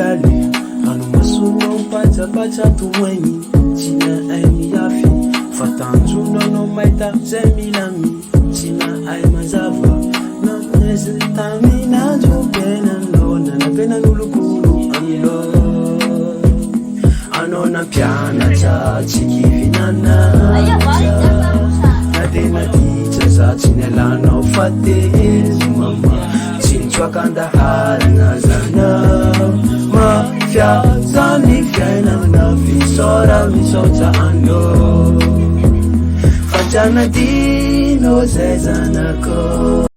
jaly ano masonao mpajabaja tomoigny tsy na ay miafy fa tanjonanao mahita zay milamy tsy na ay mazava na aizy taminajompenanao nanapenan'olokolo amilo anao nampianatra tsy kifinanaja na tena titra za tsy nialanao fa tezy mama tsy nitsoakandaharana zanao mafiazany fiainana fisora misaotra andro fajanadino zay zanako